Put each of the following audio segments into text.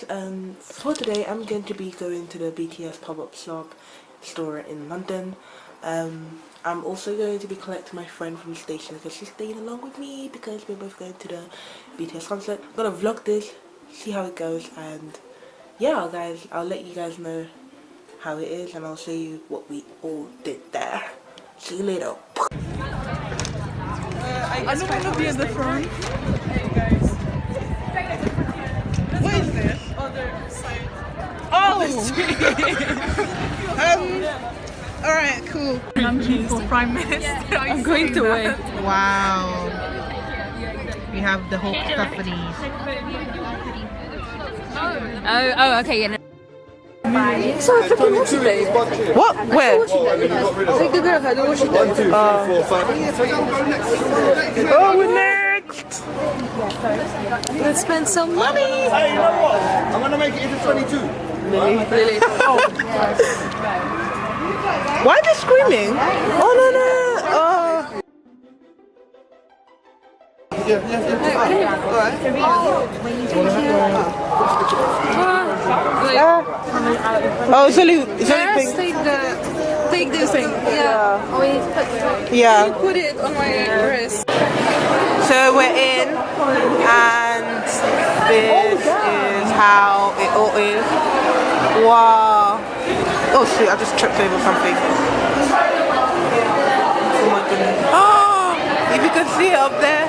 guys, for today I'm going to be going to the BTS pop-up store in London. I'm also going to be collecting my friend from the station because she's staying along with me because we're both going to the BTS concert. I'm gonna vlog this, see how it goes, and yeah guys, I'll let you guys know how it is and I'll show you what we all did there. See you later. I don't want to be in the front. Hey guys. What is this? Other side. Oh! Alright, cool. I'm for Prime Minister. I'm going to win. Wow. We have the whole cacophonies. Oh, okay, yeah. So I freaking watched it. What? Where? Oh, we're next! Let's spend some money! Hey, you know what? I'm gonna make it into 22. Really? Oh. Why are they screaming? Oh, no. Oh, it's only pink. Take this thing. Yeah. Yeah. You put it on my wrist. So we're in, and this is how it all is. Wow. Oh shoot, I just tripped over something. Oh my goodness. Oh, if you can see it up there,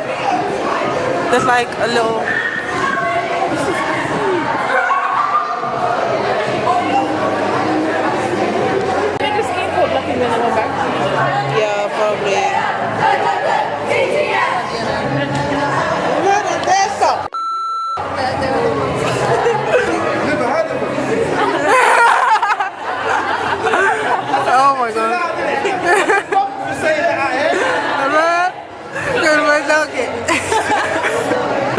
there's like a little... Yeah, probably. Oh my god.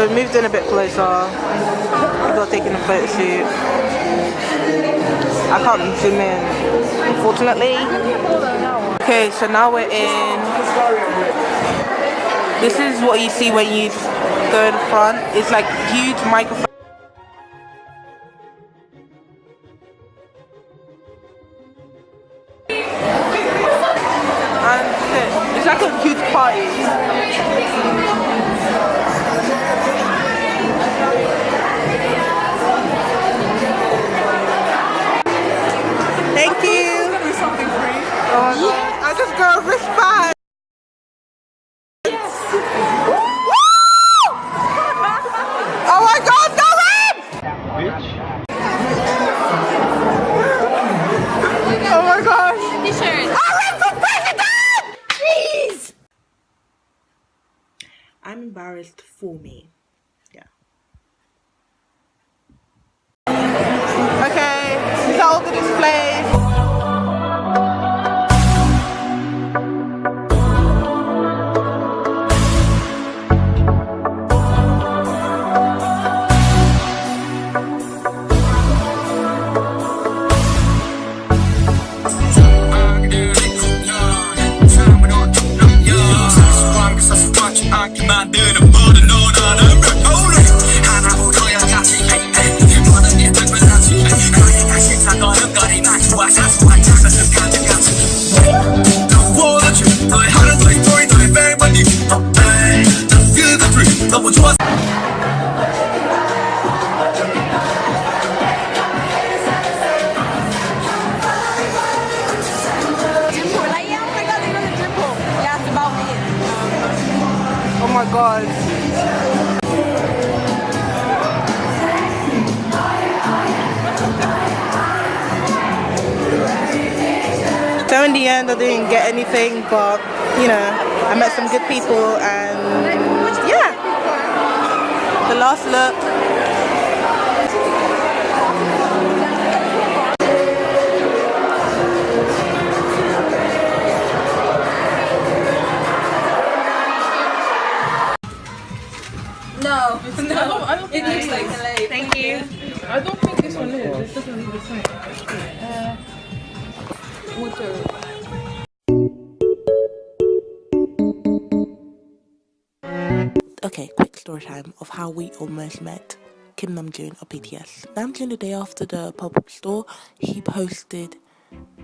We moved in a bit closer. People are taking a photo shoot. I can't zoom in, unfortunately. Okay, so now we're in. This is what you see when you go in front. It's like huge microphone. And it's like a huge party. Thank you. Oh my god. I just got a wristband. Yes. Oh my god, go in! Bitch. Oh my gosh. RM for president! Please! I'm embarrassed for me. Yeah. Okay, these are all the displays. Oh my god. So in the end I didn't get anything, but you know, I met some good people and yeah. The last look. No, I don't think it looks like LA. Thank you. I don't think this one is. This doesn't leave the same. Water. Okay, quick story time of how we almost met Kim Namjoon of BTS. Namjoon, the day after the pop-up store, he posted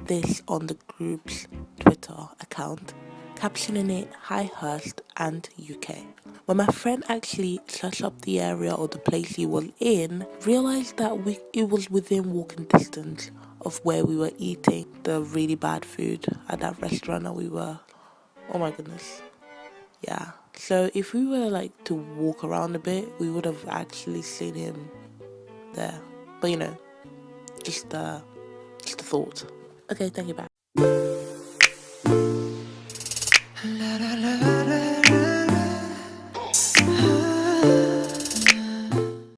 this on the group's Twitter account, captioning it "Hi Hurst and UK." When my friend actually searched up the area or the place he was in, realized that it was within walking distance of where we were eating the really bad food at that restaurant that we were. Oh my goodness. Yeah. So if we were like to walk around a bit, we would have actually seen him there. But you know, just a thought. Okay, thank you, bye.